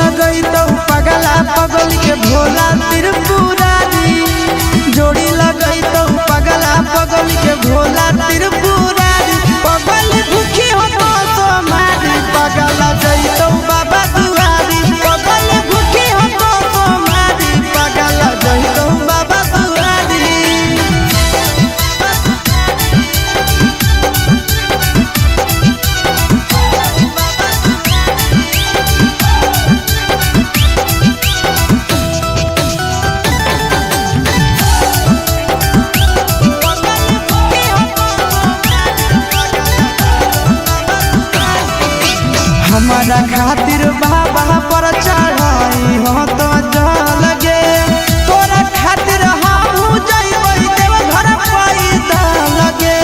लगई तो पगला पगल के भोला त्रिपुरारी, जोड़ी लगई तो पगला पगल के भोला त्रिपुरारी। पगल भूखी हो तो सोमारी, पगला जई तो बाबा दुआरी। पगल भूखी हो तो सोमारी, पगला जई तो बाबा दुआरी। हमारा खातिर बाबा पर चढ़ाई हो तो जल गे, तोरा खातिर हम जइबै देव घर पैदल गे।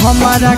हमारा